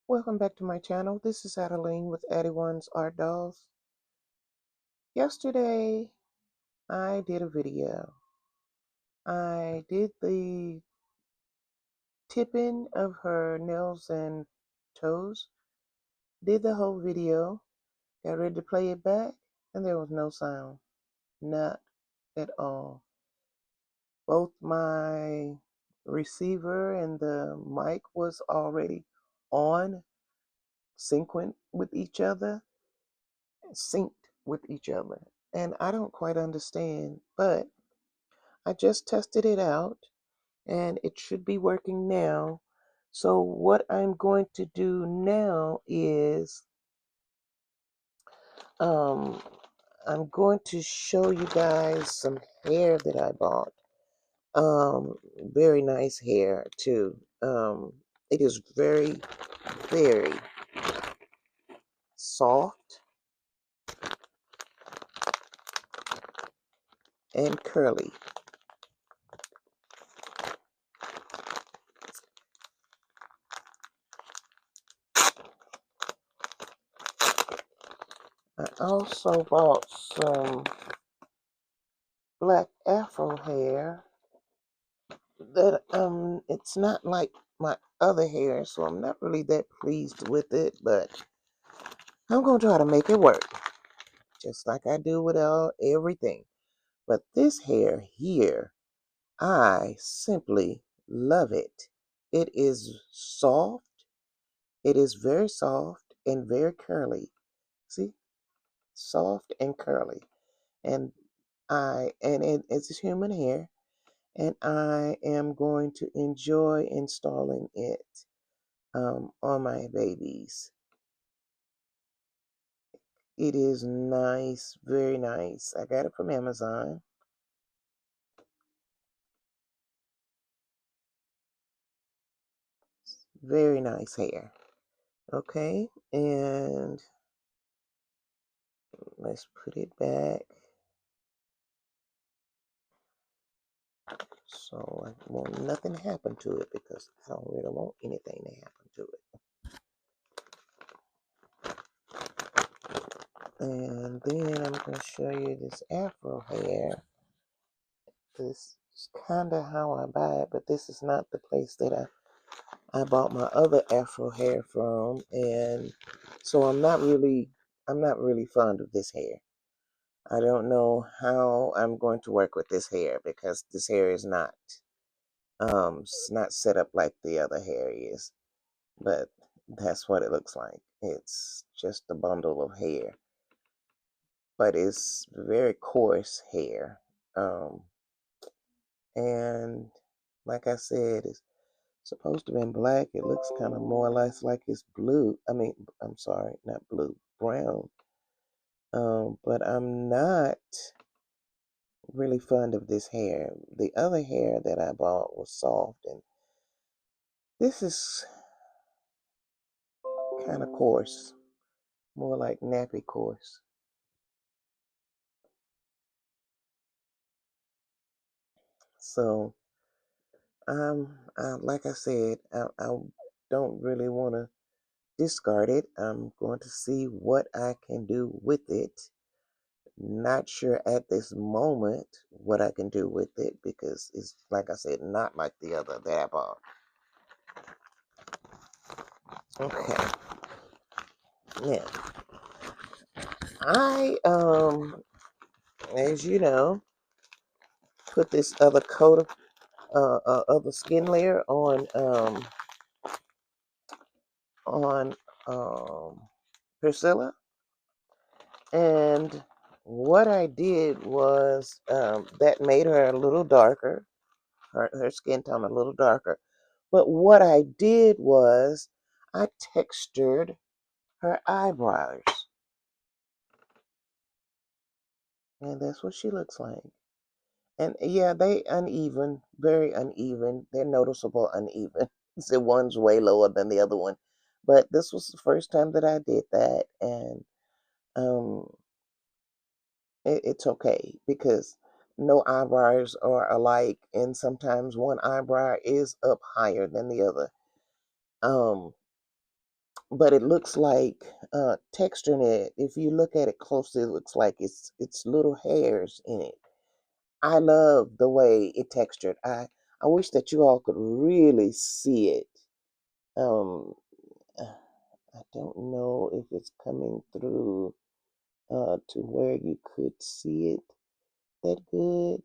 Welcome back to my channel. This is Adeline with adejuansartdolls. Yesterday, I did a video. I did the tipping of her nails and toes, did the whole video, got ready to play it back, and there was no sound. Not at all. Both my receiver and the mic was already on, synced with each other. And I don't quite understand, but I just tested it out and it should be working now. So what I'm going to do now is um, I'm going to show you guys some hair that I bought. Very nice hair too. It is very, very soft and curly. I also bought some black afro hair that it's not like my other hair, so I'm not really that pleased with it, but I'm gonna try to make it work just like I do with everything. But this hair here, I simply love it. It is soft. It is very soft and very curly. See, soft and curly, and it's human hair, and I am going to enjoy installing it on my babies. It is nice, very nice. I got it from Amazon. Very nice hair. Okay, and let's put it back so I won't nothing happen to it because I don't really want anything to happen to it. And then I'm going to show you this afro hair. This is kind of how I buy it, but this is not the place that I bought my other afro hair from, and so I'm not really fond of this hair. I don't know how I'm going to work with this hair because this hair is not it's not set up like the other hair is, but that's what it looks like. It's just a bundle of hair, but it's very coarse hair. Um, and like I said, it's supposed to be in black. It looks kind of more or less like it's blue. I mean, I'm sorry, not blue, brown. But I'm not really fond of this hair. The other hair that I bought was soft, and this is kind of coarse, more like nappy coarse. So, like I said, I don't really want to discard it. I'm going to see what I can do with it. Not sure at this moment what I can do with it because it's, like I said, not like the other that I bought. Okay. Now, I, as you know, put this other coat of, other skin layer on, Priscilla. And what I did was, that made her a little darker, her skin tone a little darker. But what I did was I textured her eyebrows. And that's what she looks like. And yeah, they uneven, very uneven. They're noticeable uneven. So one's way lower than the other one. But this was the first time that I did that, and um, it's okay because no eyebrows are alike, and sometimes one eyebrow is up higher than the other. Um, but it looks like texturing it. If you look at it closely, it looks like it's little hairs in it. I love the way it textured. I wish that you all could really see it. Um, I don't know if it's coming through to where you could see it that good.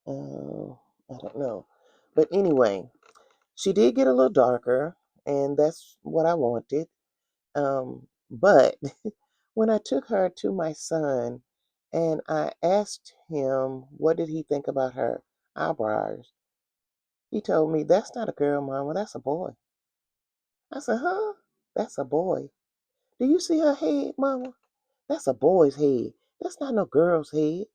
I don't know. But anyway, she did get a little darker, and that's what I wanted. But when I took her to my son and I asked him what did he think about her eyebrows, he told me, "That's not a girl, Mama, that's a boy." I said, "Huh? That's a boy. Do you see her head, Mama? That's a boy's head. That's not no girl's head."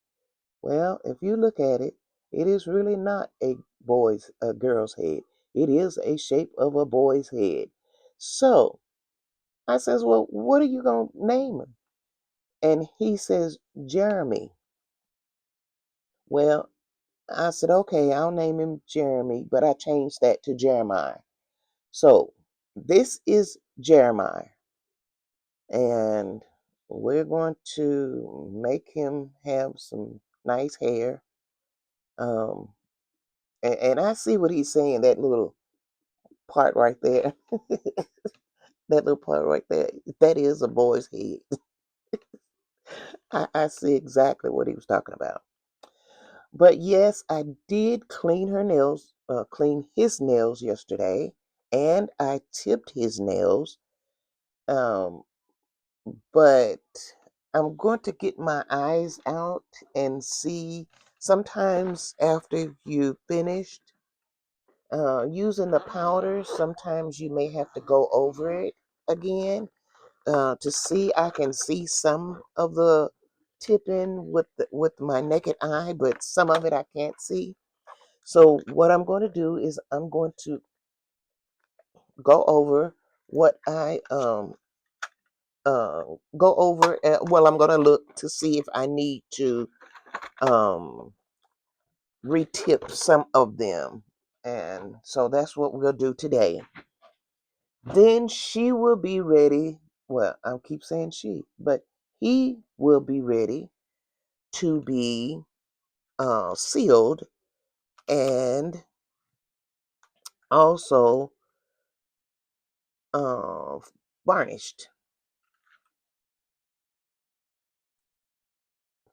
Well, if you look at it, it is really not a girl's head. It is a shape of a boy's head. So I says, "Well, what are you gonna name him?" And he says, "Jeremy." Well, I said, "Okay, I'll name him Jeremy," but I changed that to Jeremiah. So this is Jeremiah, and we're going to make him have some nice hair. Um, and I see what he's saying, that little part right there. That little part right there, that is a boy's head. I see exactly what he was talking about. But yes, I did clean her nails, clean his nails yesterday, and I tipped his nails. Um, but I'm going to get my eyes out and see. Sometimes after you finished using the powder, sometimes you may have to go over it again to see. I can see some of the tipping with my naked eye, but some of it I can't see. So what I'm going to do is I'm going to go over what I go over. Well, I'm going to look to see if I need to um retip some of them, and so that's what we'll do today. Then she will be ready. Well, I keep saying she, but he will be ready to be sealed and also uh, varnished.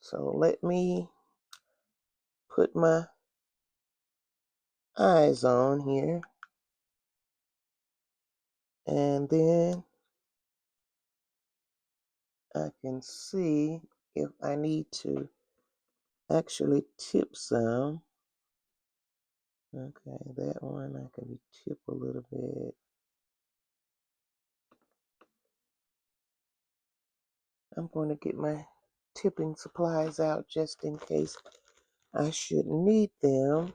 So let me put my eyes on here, and then I can see if I need to actually tip some. Okay, that one I can tip a little bit. I'm going to get my tipping supplies out just in case I should need them.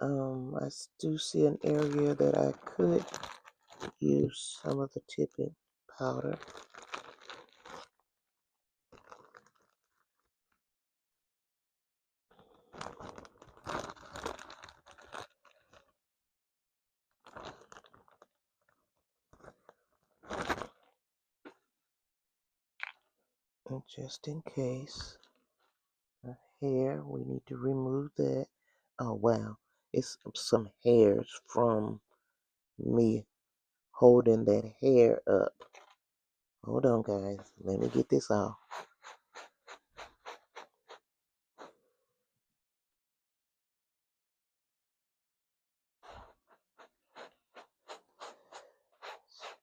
I do see an area that I could use some of the tipping powder. And just in case, her hair, we need to remove that. Oh wow, it's some hairs from me holding that hair up. Hold on, guys. Let me get this off.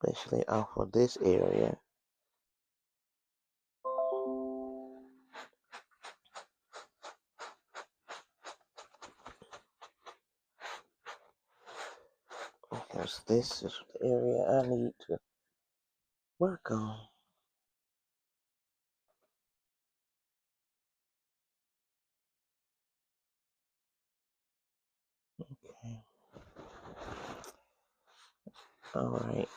Especially off of this area. Because this is the area I need to work on. Okay. Alright.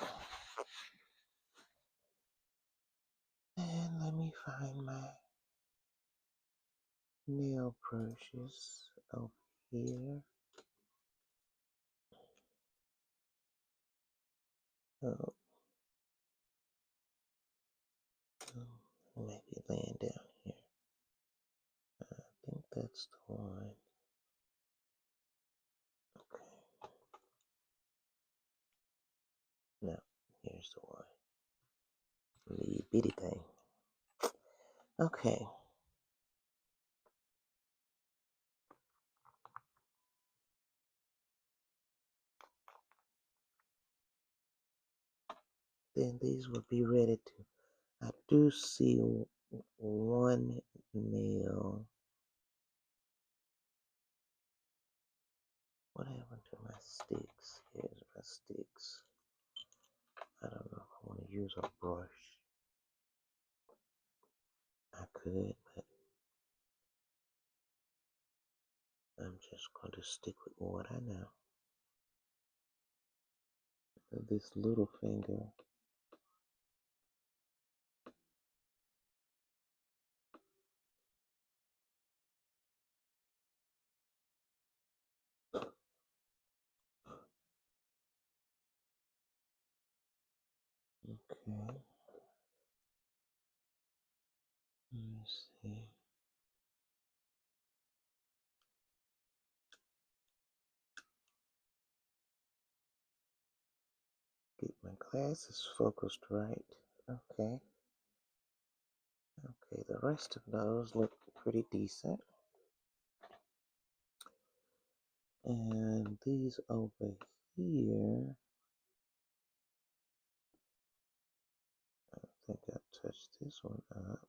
And let me find my nail brushes over here. Oh, maybe laying down here. I think that's the one. Okay. No, here's the one. Little bitty thing. Okay. Then these will be ready to. I do see one nail. What happened to my sticks? Here's my sticks. I don't know if I want to use a brush. I could, but I'm just going to stick with what I know. This little finger. Okay. Let me see. Get my glasses focused right. Okay. Okay, the rest of those look pretty decent. And these over here, I think I touched this one up.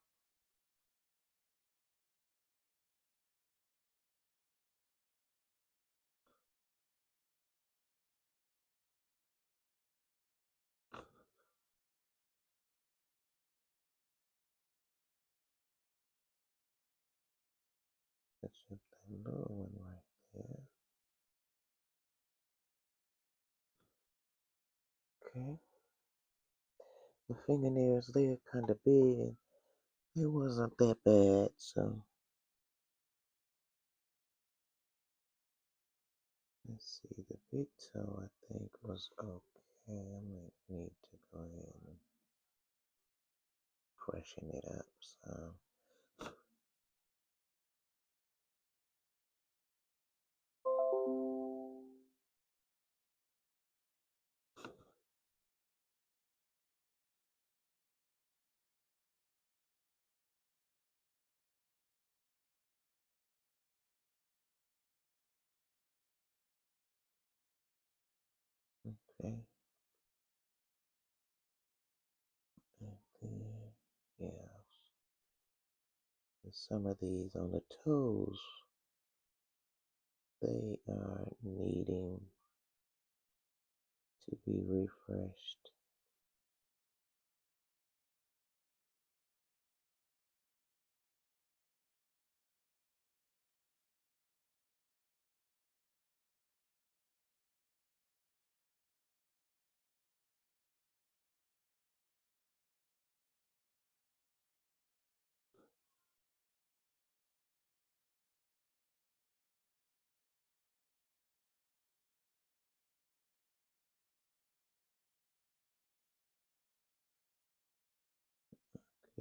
Touch up that little one right there. Okay. The fingernails, they're kind of big and it wasn't that bad, so let's see. The big toe, I think, was okay. I might need to go ahead and freshen it up. So, okay. And then, yeah, some of these on the toes, they are needing to be refreshed.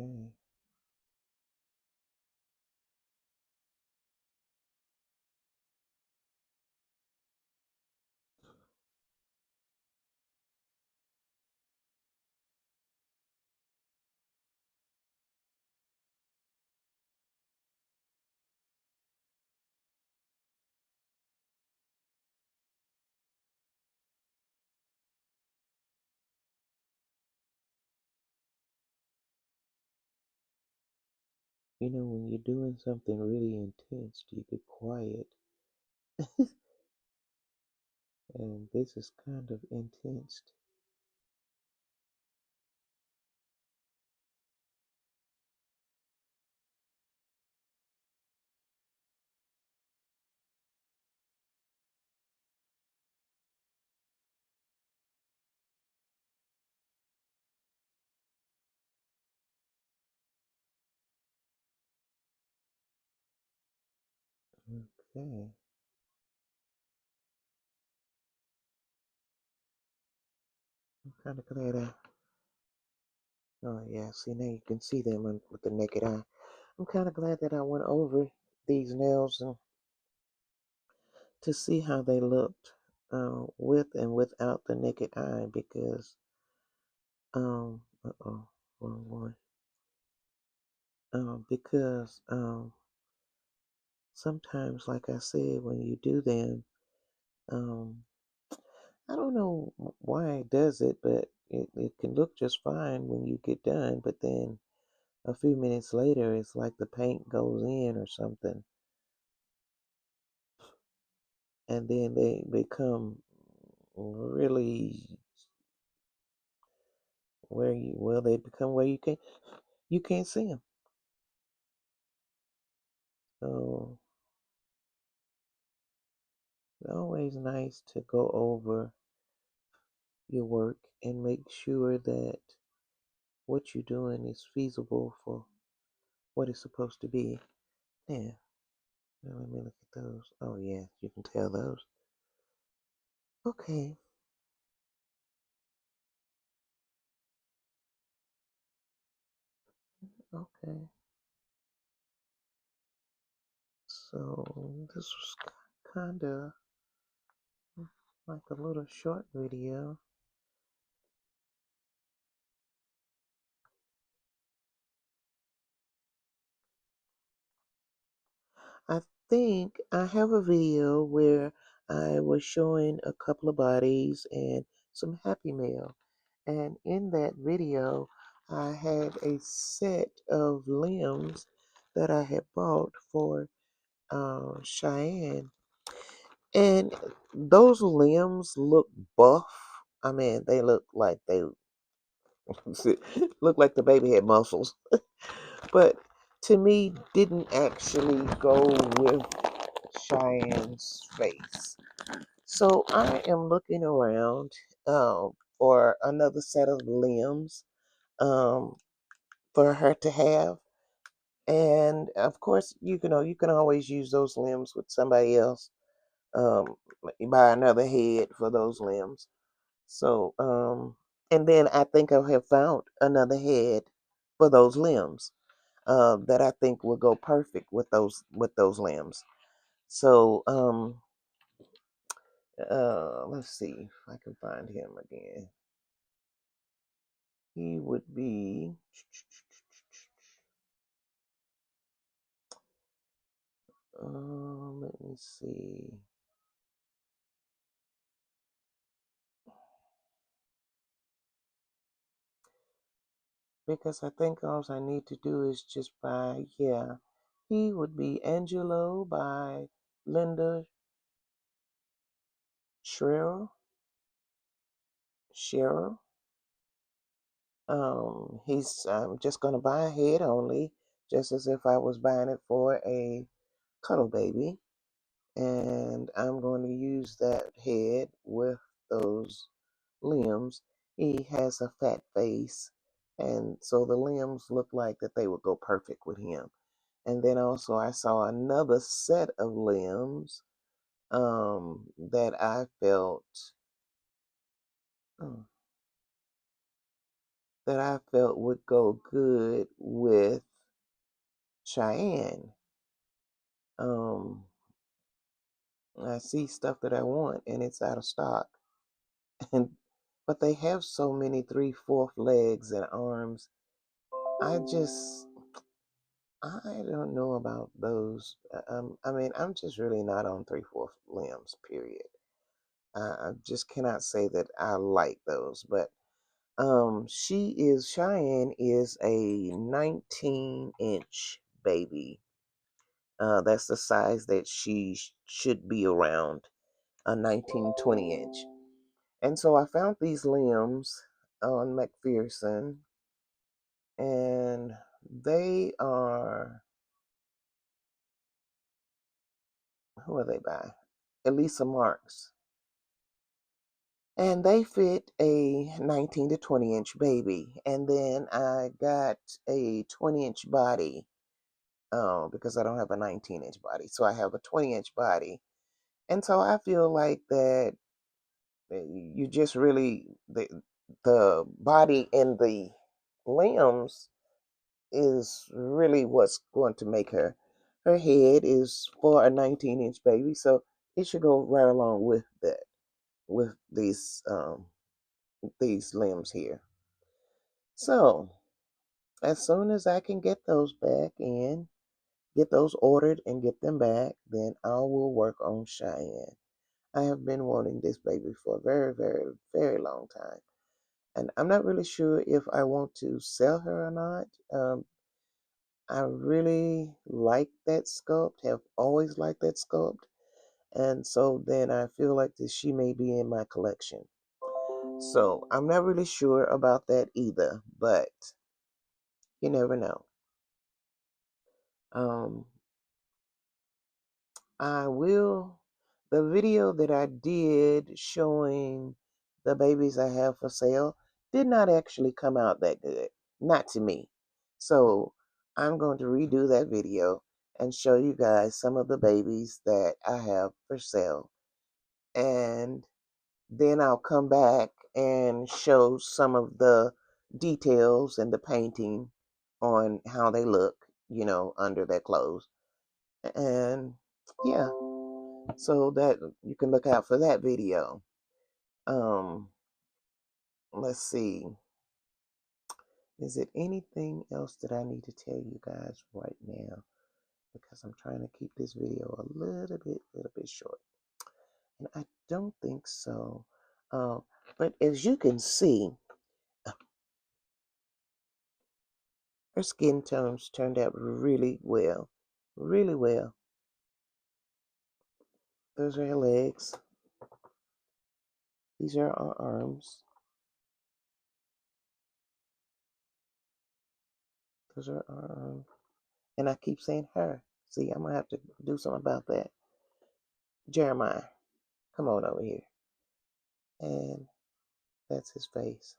Okay. You know, when you're doing something really intense, you get quiet. And this is kind of intense. Okay. Kind of glad oh yeah, see now you can see them with the naked eye. I'm kind of glad that I went over these nails and to see how they looked with and without the naked eye because uh-oh, wrong one. Because sometimes, like I said, when you do them, um, I don't know why it does it, but it can look just fine when you get done, but then a few minutes later, it's like the paint goes in or something, and then they become really they become where you can't see them. So it's always nice to go over your work and make sure that what you're doing is feasible for what it's supposed to be. Yeah. Now let me look at those. Oh yeah, you can tell those. Okay. Okay. So this was kind of like a little short video. I think I have a video where I was showing a couple of bodies and some Happy Meal. And in that video, I had a set of limbs that I had bought for Cheyenne. And those limbs look buff. I mean, they look like they look like the baby had muscles. But to me, didn't actually go with Cheyenne's face. So I am looking around for another set of limbs um, for her to have. And of course, you can always use those limbs with somebody else. Um, buy another head for those limbs. So, and then I think I have found another head for those limbs that I think will go perfect with those limbs. So, let's see if I can find him again. He would be. Let me see. Because I think all I need to do is just buy, yeah. He would be Angelo by Linda Sherrill. Sherrill. He's just gonna buy a head only, just as if I was buying it for a cuddle baby. And I'm going to use that head with those limbs. He has a fat face, and so the limbs look like that they would go perfect with him. And then also I saw another set of limbs that I felt oh, would go good with Cheyenne. Um, I see stuff that I want and it's out of stock. And but they have so many 3/4 legs and arms. I just I don't know about those. I mean, I'm just really not on 3/4 limbs. Period. I just cannot say that I like those. But Cheyenne is a 19-inch baby. That's the size that she should be around, a 19-20 inch. And so I found these limbs on McPherson, and they are, who are they by? Elisa Marks. And they fit a 19 to 20-inch baby. And then I got a 20-inch body because I don't have a 19-inch body. So I have a 20-inch body. And so I feel like that you just really, the body and the limbs is really what's going to make her. Her head is for a 19-inch baby, so it should go right along with that, with these limbs here. So as soon as I can get those back in, get those ordered and get them back, then I will work on Cheyenne. I have been wanting this baby for a very, very, very long time. And I'm not really sure if I want to sell her or not. I really like that sculpt, have always liked that sculpt. And so then I feel like that she may be in my collection. So I'm not really sure about that either, but you never know. Um, I will, the video that I did showing the babies I have for sale did not actually come out that good. Not to me. So I'm going to redo that video and show you guys some of the babies that I have for sale. And then I'll come back and show some of the details and the painting on how they look, under their clothes. And yeah, so that you can look out for that video. Um, let's see. Is it anything else that I need to tell you guys right now? Because I'm trying to keep this video a little bit short. And I don't think so. But as you can see, her skin tones turned out really well. Really well. Those are her legs. These are our arms. Those are our arms. And I keep saying her. See, I'm going to have to do something about that. Jeremiah, come on over here. And that's his face.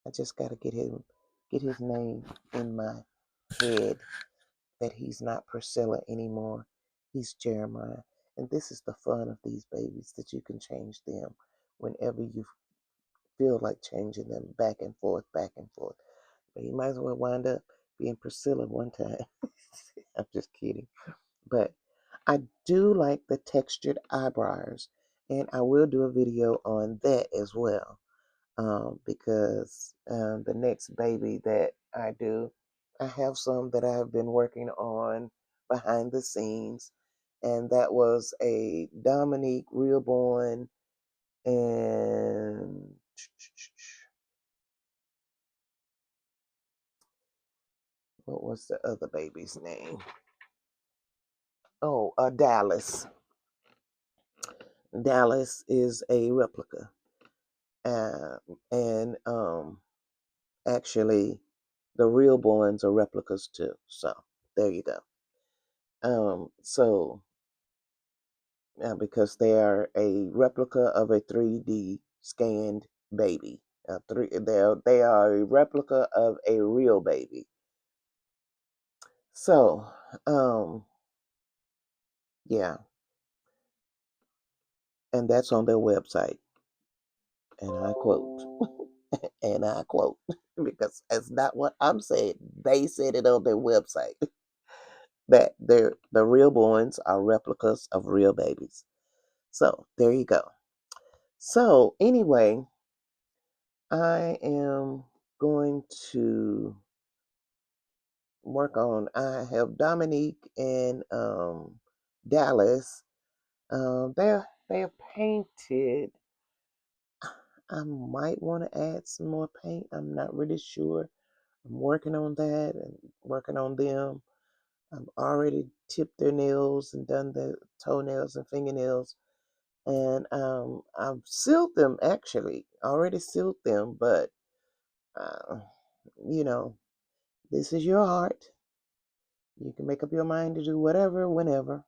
I just got to get his name in my head, that he's not Priscilla anymore. He's Jeremiah. And this is the fun of these babies, that you can change them whenever you feel like changing them, back and forth, back and forth. But you might as well wind up being Priscilla one time. I'm just kidding. But I do like the textured eyebrows, and I will do a video on that as well. Because the next baby that I do, I have some that I have been working on behind the scenes, and that was a Dominique Realborn, and what was the other baby's name? Oh, Dallas. Dallas is a replica, and actually, the real ones are replicas too. So there you go. So because they are a replica of a 3D scanned baby. They are a replica of a real baby. So, yeah, and that's on their website, and I quote, and I quote, because it's not what I'm saying. They said it on their website that the real borns are replicas of real babies. So there you go. So anyway, I am going to work on. I have Dominique and Dallas. They're painted. I might want to add some more paint. I'm not really sure. I'm working on that and working on them. I've already tipped their nails and done the toenails and fingernails. And I've sealed them, actually. Already sealed them, but uh, you know, this is your art. You can make up your mind to do whatever, whenever.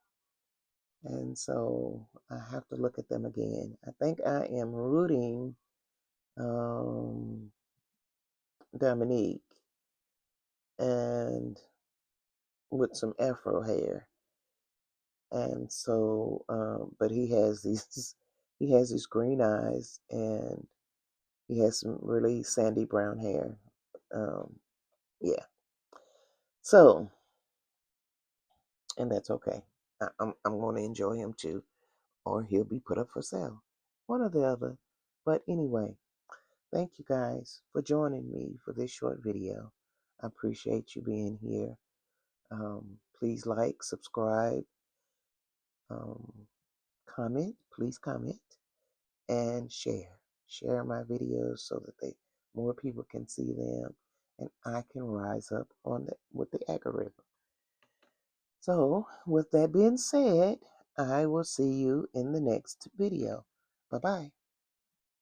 And so I have to look at them again. I think I am rooting Dominique, and with some afro hair. And so, but he has these, he has these green eyes, and He has some really sandy brown hair. Yeah. So, and that's okay. I'm going to enjoy him too, or he'll be put up for sale, one or the other. But anyway, thank you guys for joining me for this short video. I appreciate you being here. Please like, subscribe, um, comment. Please comment and share. Share my videos so that more people can see them, and I can rise up with the algorithm. So, with that being said, I will see you in the next video. Bye-bye.